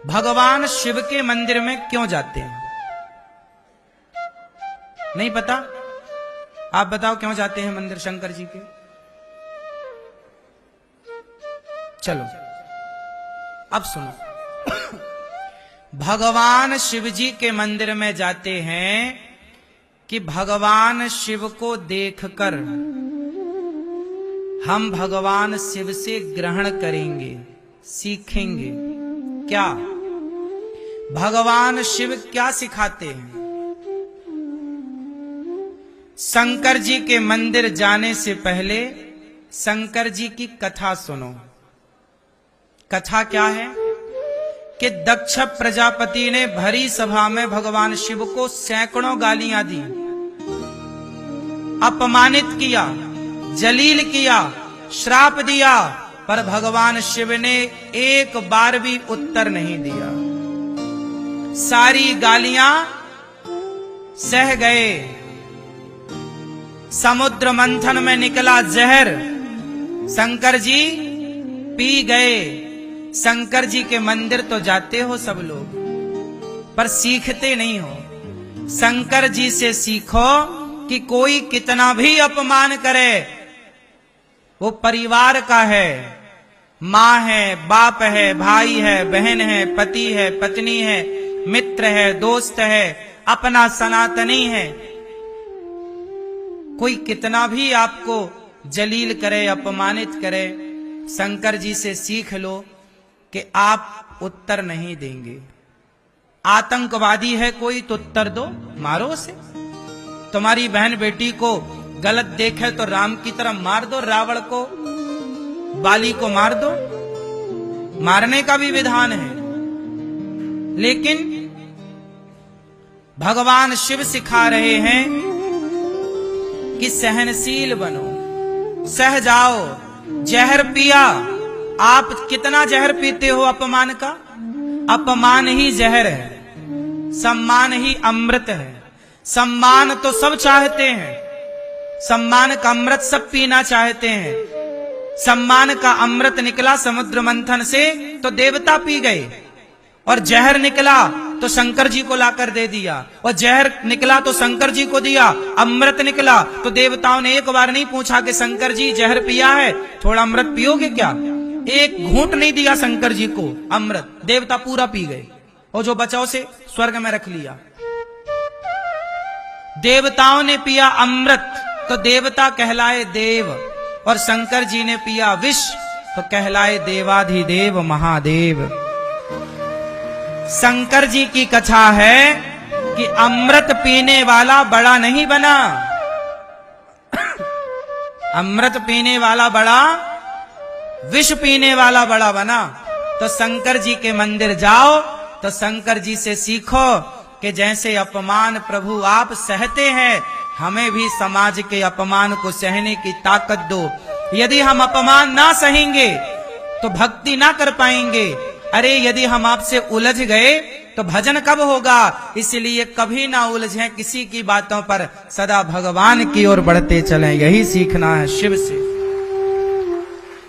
भगवान शिव के मंदिर में क्यों जाते हैं? नहीं पता? आप बताओ क्यों जाते हैं मंदिर शंकर जी के? चलो अब सुनो। भगवान शिव जी के मंदिर में जाते हैं कि भगवान शिव को देखकर हम भगवान शिव से ग्रहण करेंगे, सीखेंगे। क्या भगवान शिव क्या सिखाते हैं? शंकर जी के मंदिर जाने से पहले शंकर जी की कथा सुनो। कथा क्या है कि दक्ष प्रजापति ने भरी सभा में भगवान शिव को सैकड़ों गालियां दी, अपमानित किया, जलील किया, श्राप दिया, पर भगवान शिव ने एक बार भी उत्तर नहीं दिया। सारी गालियां सह गए। समुद्र मंथन में निकला जहर शंकर जी पी गए। शंकर जी के मंदिर तो जाते हो सब लोग, पर सीखते नहीं हो। शंकर जी से सीखो कि कोई कितना भी अपमान करे, वो परिवार का है, माँ है, बाप है, भाई है, बहन है, पति है, पत्नी है, मित्र है, दोस्त है, अपना सनातनी है। कोई कितना भी आपको जलील करे, अपमानित करे, शंकर जी से सीख लो कि आप उत्तर नहीं देंगे। आतंकवादी है कोई तो उत्तर दो, मारो उसे। तुम्हारी बहन बेटी को गलत देखे तो राम की तरह मार दो, रावण को, बाली को मार दो। मारने का भी विधान है। लेकिन भगवान शिव सिखा रहे हैं कि सहनशील बनो, सह जाओ। जहर पिया, आप कितना जहर पीते हो अपमान का? अपमान ही जहर है, सम्मान ही अमृत है। सम्मान तो सब चाहते हैं, सम्मान का अमृत सब पीना चाहते हैं। सम्मान का अमृत निकला समुद्र मंथन से तो देवता पी गए, और जहर निकला तो शंकर जी को लाकर दे दिया, और जहर निकला तो शंकर जी को दिया। अमृत निकला तो देवताओं ने एक बार नहीं पूछा कि शंकर जी जहर पिया है, थोड़ा अमृत पियोगे क्या? एक घूंट नहीं दिया शंकर जी को अमृत, देवता पूरा पी गए, और जो बचा उसे स्वर्ग में रख लिया। देवताओं ने पिया अमृत तो देवता कहलाए देव, और शंकर जी ने पिया विष तो कहलाए देवाधिदेव महादेव। शंकर जी की कथा है कि अमृत पीने वाला बड़ा नहीं बना, अमृत पीने वाला बड़ा, विष पीने वाला बड़ा बना। तो शंकर जी के मंदिर जाओ तो शंकर जी से सीखो कि जैसे अपमान प्रभु आप सहते हैं, हमें भी समाज के अपमान को सहने की ताकत दो। यदि हम अपमान ना सहेंगे तो भक्ति ना कर पाएंगे। अरे यदि हम आपसे उलझ गए तो भजन कब होगा? इसलिए कभी ना उलझें किसी की बातों पर, सदा भगवान की ओर बढ़ते चलें। यही सीखना है शिव से।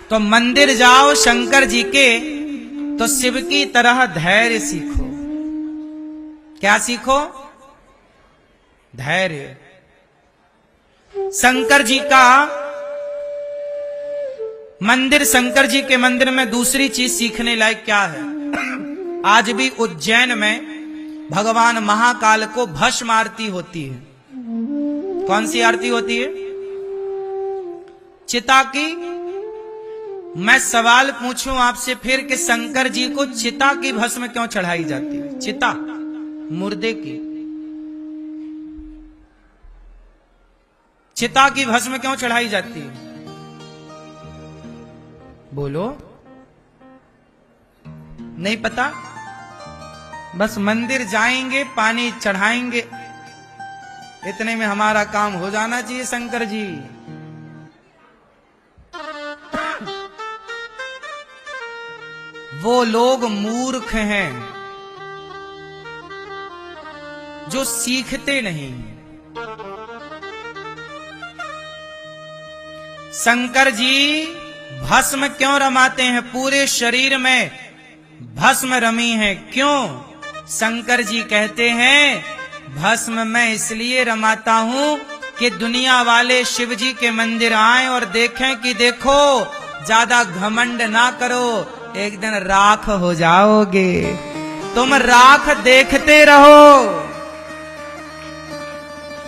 तो मंदिर जाओ शंकर जी के तो शिव की तरह धैर्य सीखो। क्या सीखो? धैर्य। शंकर जी का मंदिर, शंकर जी के मंदिर में दूसरी चीज सीखने लायक क्या है? आज भी उज्जैन में भगवान महाकाल को भस्म आरती होती है। कौन सी आरती होती है? चिता की। मैं सवाल पूछूं आपसे फिर कि शंकर जी को चिता की भस्म क्यों चढ़ाई जाती है? चिता मुर्दे की, चिता की भस्म क्यों चढ़ाई जाती है? बोलो, नहीं पता? बस मंदिर जाएंगे, पानी चढ़ाएंगे, इतने में हमारा काम हो जाना चाहिए। शंकर जी वो लोग मूर्ख हैं जो सीखते नहीं। शंकर जी भस्म क्यों रमाते हैं? पूरे शरीर में भस्म रमी है क्यों? शंकर जी कहते हैं भस्म मैं इसलिए रमाता हूं कि दुनिया वाले शिव जी के मंदिर आए और देखें कि देखो ज्यादा घमंड ना करो, एक दिन राख हो जाओगे। तुम राख देखते रहो,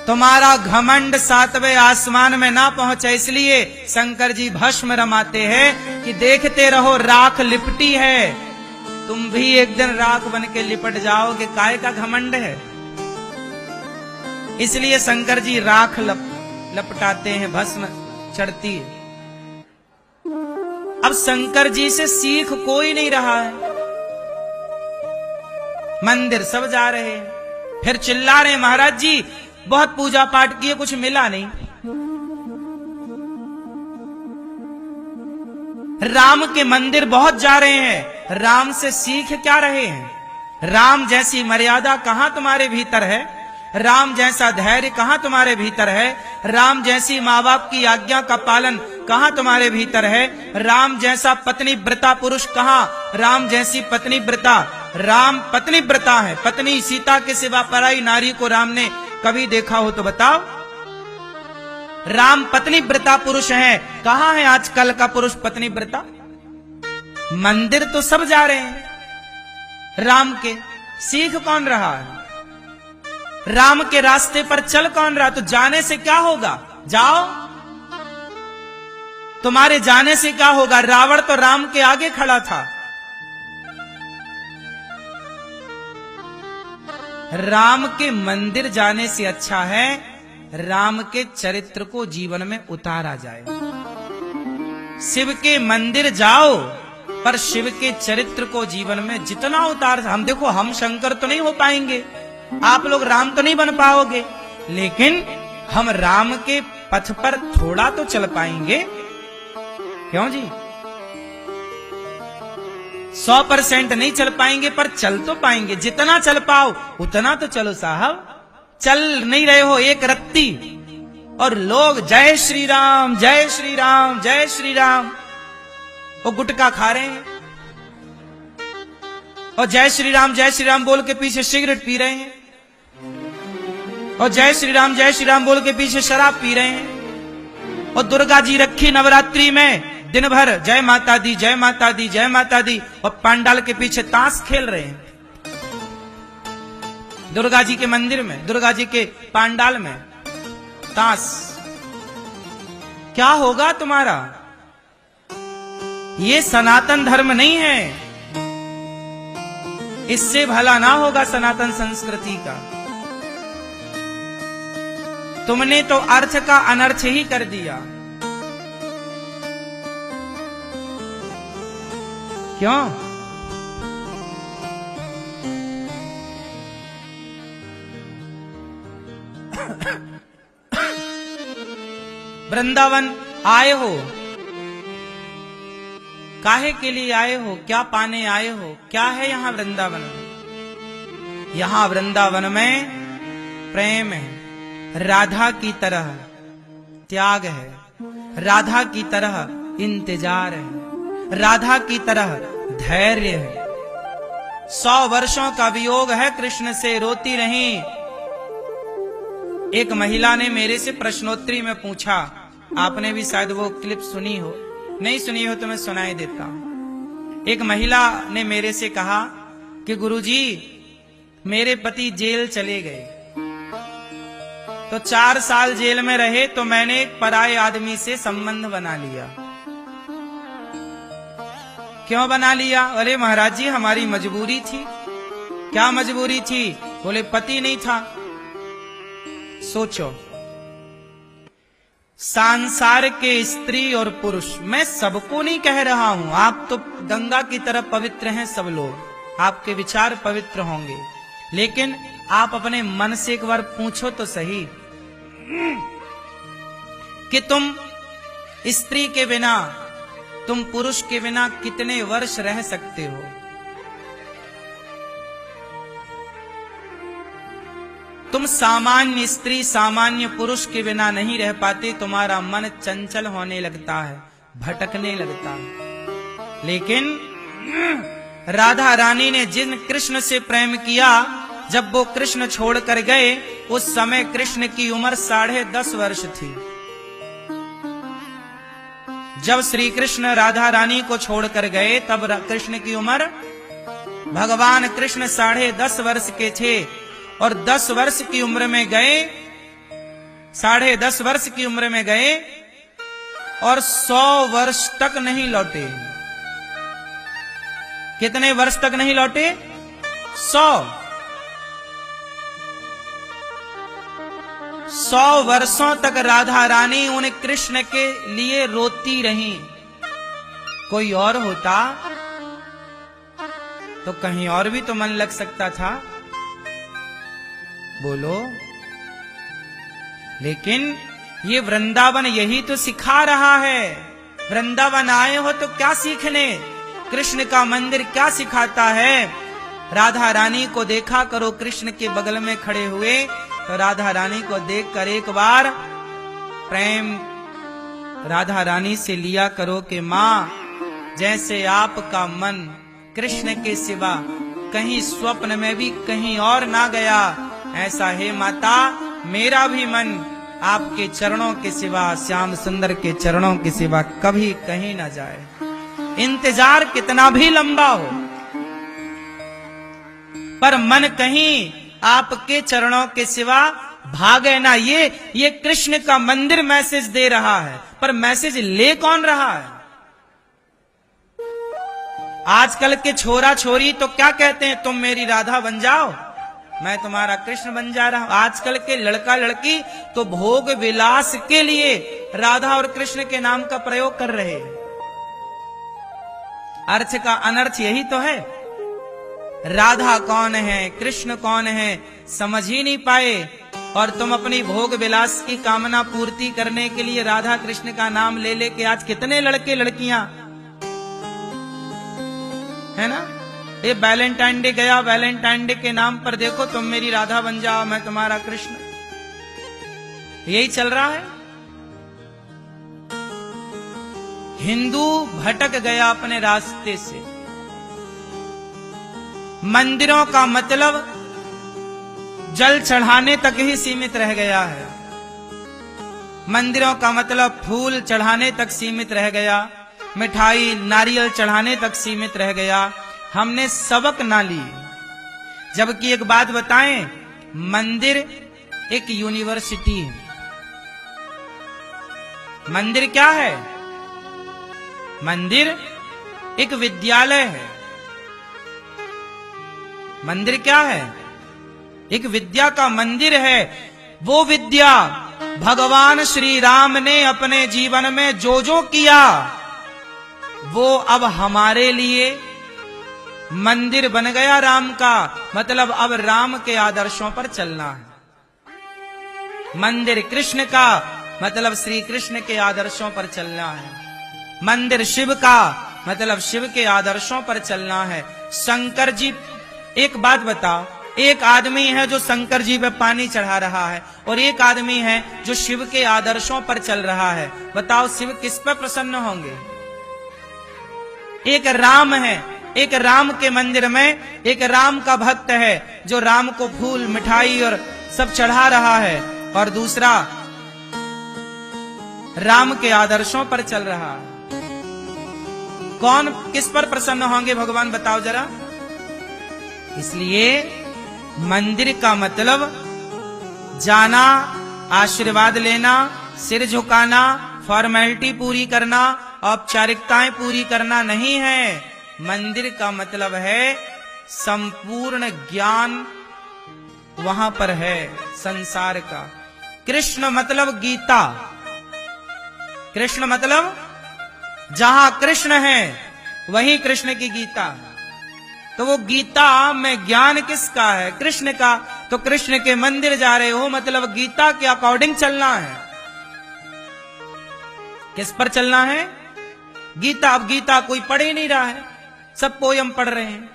तुम्हारा घमंड सातवें आसमान में ना पहुंचे। इसलिए शंकर जी भस्म रमाते हैं कि देखते रहो राख लिपटी है, तुम भी एक दिन राख बन के लिपट जाओगे। काय का घमंड है? इसलिए शंकर जी राख लपटाते हैं, भस्म चढ़ती है। अब शंकर जी से सीख कोई नहीं रहा है। मंदिर सब जा रहे हैं, फिर चिल्ला रहे हैं महाराज जी बहुत पूजा पाठ किए कुछ मिला नहीं। राम के मंदिर बहुत जा रहे हैं, राम से सीख क्या रहे हैं? राम जैसी मर्यादा कहां तुम्हारे भीतर है? राम जैसा धैर्य कहां तुम्हारे भीतर है? राम जैसी माँ बाप की आज्ञा का पालन कहां तुम्हारे भीतर है? राम जैसा पत्नी व्रता पुरुष कहां? राम जैसी पत्नी व्रता, राम पत्नी व्रता है। पत्नी सीता के सिवा पराई नारी को राम ने कभी देखा हो तो बताओ? राम पत्नी व्रता पुरुष है, कहां है आजकल का पुरुष पत्नी व्रता? मंदिर तो सब जा रहे हैं राम के, सीख कौन रहा है? राम के रास्ते पर चल कौन रहा? तो जाने से क्या होगा? जाओ, तुम्हारे जाने से क्या होगा? रावण तो राम के आगे खड़ा था। राम के मंदिर जाने से अच्छा है राम के चरित्र को जीवन में उतारा जाए। शिव के मंदिर जाओ पर शिव के चरित्र को जीवन में जितना उतार, हम देखो हम शंकर तो नहीं हो पाएंगे, आप लोग राम तो नहीं बन पाओगे, लेकिन हम राम के पथ पर थोड़ा तो चल पाएंगे। क्यों जी? 100% नहीं चल पाएंगे पर चल तो पाएंगे। जितना चल पाओ उतना तो चलो साहब। चल नहीं रहे हो एक रत्ती और लोग जय श्री राम जय श्री राम जय श्री राम, वो गुटखा खा रहे हैं और जय श्री राम बोल के पीछे सिगरेट पी रहे हैं और जय श्री राम बोल के पीछे शराब पी रहे हैं। और दुर्गा जी रखी नवरात्रि में दिन भर जय माता दी जय माता दी जय माता दी और पंडाल के पीछे ताश खेल रहे हैं। दुर्गा जी के मंदिर में, दुर्गा जी के पंडाल में ताश। क्या होगा तुम्हारा? ये सनातन धर्म नहीं है, इससे भला ना होगा सनातन संस्कृति का। तुमने तो अर्थ का अनर्थ ही कर दिया। क्यों? वृंदावन आए हो, काहे के लिए आए हो? क्या पाने आए हो? क्या है यहाँ वृंदावन में? यहाँ वृंदावन में प्रेम है, राधा की तरह त्याग है, राधा की तरह इंतजार है, राधा की तरह धैर्य है। 100 वर्षों का वियोग है कृष्ण से, रोती रही। एक महिला ने मेरे से प्रश्नोत्तरी में पूछा, आपने भी शायद वो क्लिप सुनी हो, नहीं सुनी हो तो मैं सुनाई देता हूं। एक महिला ने मेरे से कहा कि गुरुजी मेरे पति जेल चले गए, तो 4 साल जेल में रहे तो मैंने एक पराये आदमी से संबंध बना लिया। क्यों बना लिया? अरे महाराज जी हमारी मजबूरी थी। क्या मजबूरी थी? बोले पति नहीं था। सोचो, संसार के स्त्री और पुरुष, मैं सबको नहीं कह रहा हूं, आप तो गंगा की तरह पवित्र हैं सब लोग, आपके विचार पवित्र होंगे, लेकिन आप अपने मन से एक बार पूछो तो सही कि तुम स्त्री के बिना, तुम पुरुष के बिना कितने वर्ष रह सकते हो? तुम सामान्य स्त्री सामान्य पुरुष के बिना नहीं रह पाते, तुम्हारा मन चंचल होने लगता है, भटकने लगता है। लेकिन राधा रानी ने जिन कृष्ण से प्रेम किया, जब वो कृष्ण छोड़कर गए, उस समय कृष्ण की उम्र 10.5 वर्ष थी। जब श्री कृष्ण राधा रानी को छोड़कर गए, तब कृष्ण की उम्र, भगवान कृष्ण 10.5 वर्ष के थे और 10 वर्ष की उम्र में गए, 10.5 वर्ष की उम्र में गए और 100 वर्ष तक नहीं लौटे। कितने वर्ष तक नहीं लौटे? 100 वर्षों तक राधा रानी उन कृष्ण के लिए रोती रही। कोई और होता तो कहीं और भी तो मन लग सकता था, बोलो। लेकिन ये वृंदावन यही तो सिखा रहा है। वृंदावन आए हो तो क्या सीखने? कृष्ण का मंदिर क्या सिखाता है? राधा रानी को देखा करो कृष्ण के बगल में खड़े हुए, तो राधा रानी को देखकर एक बार प्रेम राधा रानी से लिया करो कि मां, जैसे आपका मन कृष्ण के सिवा कहीं स्वप्न में भी कहीं और ना गया, ऐसा हे माता मेरा भी मन आपके चरणों के सिवा, श्याम सुंदर के चरणों के सिवा कभी कहीं ना जाए। इंतजार कितना भी लंबा हो, पर मन कहीं आपके चरणों के सिवा भागे ना। ये कृष्ण का मंदिर मैसेज दे रहा है, पर मैसेज ले कौन रहा है? आजकल के छोरा छोरी तो क्या कहते हैं, तुम मेरी राधा बन जाओ, मैं तुम्हारा कृष्ण बन जा रहा हूं। आजकल के लड़का लड़की तो भोग विलास के लिए राधा और कृष्ण के नाम का प्रयोग कर रहे हैं। अर्थ का अनर्थ यही तो है। राधा कौन है, कृष्ण कौन है, समझ ही नहीं पाए, और तुम अपनी भोग विलास की कामना पूर्ति करने के लिए राधा कृष्ण का नाम ले लेके आज कितने लड़के लड़कियां, है ना? ये वैलेंटाइन डे गया, वैलेंटाइन डे के नाम पर देखो तुम मेरी राधा बन जाओ, मैं तुम्हारा कृष्ण, यही चल रहा है। हिंदू भटक गया अपने रास्ते से। मंदिरों का मतलब जल चढ़ाने तक ही सीमित रह गया है। मंदिरों का मतलब फूल चढ़ाने तक सीमित रह गया, मिठाई नारियल चढ़ाने तक सीमित रह गया। हमने सबक ना ली। जबकि एक बात बताएं, मंदिर एक यूनिवर्सिटी है। मंदिर क्या है? मंदिर एक विद्यालय है। मंदिर क्या है? एक विद्या का मंदिर है। वो विद्या भगवान श्री राम ने अपने जीवन में जो जो किया, वो अब हमारे लिए मंदिर बन गया राम का। मतलब अब राम के आदर्शों पर चलना है। मंदिर कृष्ण का मतलब श्री कृष्ण के आदर्शों पर चलना है। मंदिर शिव का मतलब शिव के आदर्शों पर चलना है। शंकर जी, एक बात बताओ, एक आदमी है जो शंकर जी पे पानी चढ़ा रहा है और एक आदमी है जो शिव के आदर्शों पर चल रहा है। बताओ शिव किस पर प्रसन्न होंगे? एक राम है, एक राम के मंदिर में एक राम का भक्त है जो राम को फूल मिठाई और सब चढ़ा रहा है, और दूसरा राम के आदर्शों पर चल रहा है। कौन किस पर प्रसन्न होंगे भगवान बताओ जरा? इसलिए मंदिर का मतलब जाना, आशीर्वाद लेना, सिर झुकाना, फॉर्मेलिटी पूरी करना, औपचारिकताएं पूरी करना नहीं है। मंदिर का मतलब है संपूर्ण ज्ञान वहां पर है संसार का। कृष्ण मतलब गीता। कृष्ण मतलब जहां कृष्ण है वहीं कृष्ण की गीता है। तो वो गीता में ज्ञान किसका है? कृष्ण का। तो कृष्ण के मंदिर जा रहे हो मतलब गीता के अकॉर्डिंग चलना है। किस पर चलना है? गीता। अब गीता कोई पढ़ ही नहीं रहा है, सब पोयम पढ़ रहे हैं,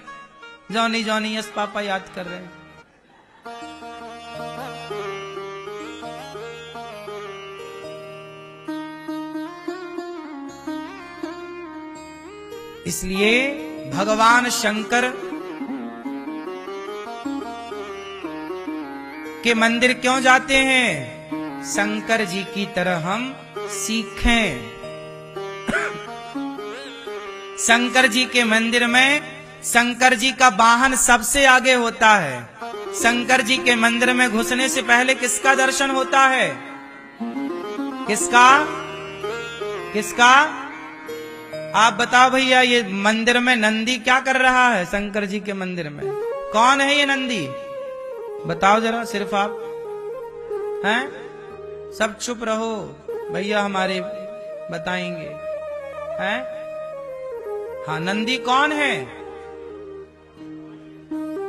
जॉनी जॉनी यस पापा याद कर रहे हैं। इसलिए भगवान शंकर के मंदिर क्यों जाते हैं? शंकर जी की तरह हम सीखें। शंकर जी के मंदिर में शंकर जी का वाहन सबसे आगे होता है। शंकर जी के मंदिर में घुसने से पहले किसका दर्शन होता है? किसका? किसका? आप बताओ भैया, ये मंदिर में नंदी क्या कर रहा है? शंकर जी के मंदिर में कौन है ये नंदी? बताओ जरा, सिर्फ आप हैं? सब चुप रहो, भैया हमारे बताएंगे। हैं? हाँ, नंदी कौन है?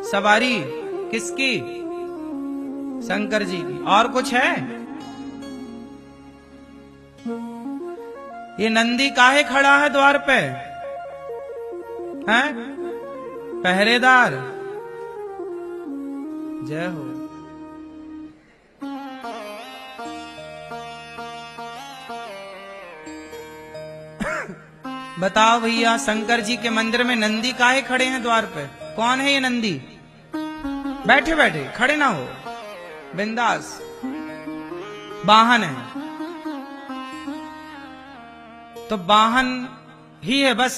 सवारी किसकी? शंकर जी की। और कुछ है? ये नंदी काहे खड़ा है द्वार पे? हैं? पहरेदार। जय हो। बताओ भैया, शंकर जी के मंदिर में नंदी काहे खड़े हैं द्वार पे? कौन है ये नंदी? बैठे बैठे, खड़े ना हो, बिंदास। वाहन है तो वाहन ही है बस।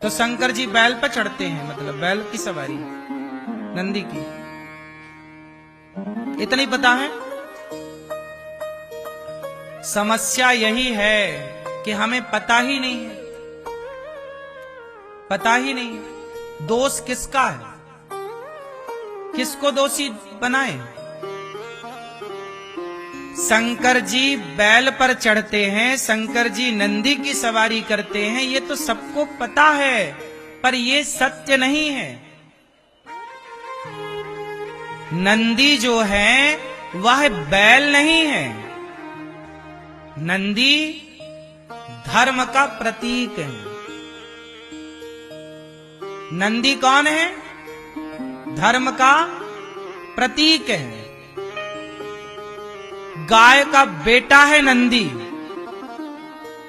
तो शंकर जी बैल पर चढ़ते हैं, मतलब बैल की सवारी नंदी की। इतना ही पता है। समस्या यही है कि हमें पता ही नहीं है, पता ही नहीं है। दोष किसका है? किसको दोषी बनाए? शंकर जी बैल पर चढ़ते हैं, शंकर जी नंदी की सवारी करते हैं, ये तो सबको पता है, पर ये सत्य नहीं है। नंदी जो है वह बैल नहीं है। नंदी धर्म का प्रतीक है। नंदी कौन है? धर्म का प्रतीक है। गाय का बेटा है नंदी,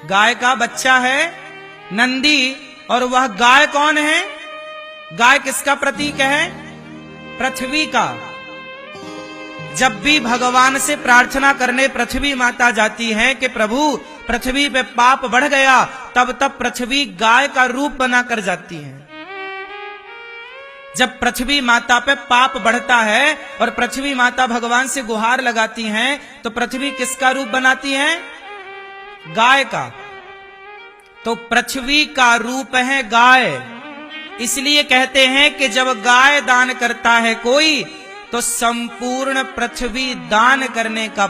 गाय का बच्चा है नंदी। और वह गाय कौन है? गाय किसका प्रतीक है? पृथ्वी का। जब भी भगवान से प्रार्थना करने पृथ्वी माता जाती है कि प्रभु पृथ्वी पे पाप बढ़ गया, तब तब पृथ्वी गाय का रूप बनाकर जाती है। जब पृथ्वी माता पे पाप बढ़ता है और पृथ्वी माता भगवान से गुहार लगाती हैं, तो पृथ्वी किसका रूप बनाती है? गाय का। तो पृथ्वी का रूप है गाय। इसलिए कहते हैं कि जब गाय दान करता है कोई, तो संपूर्ण पृथ्वी दान करने का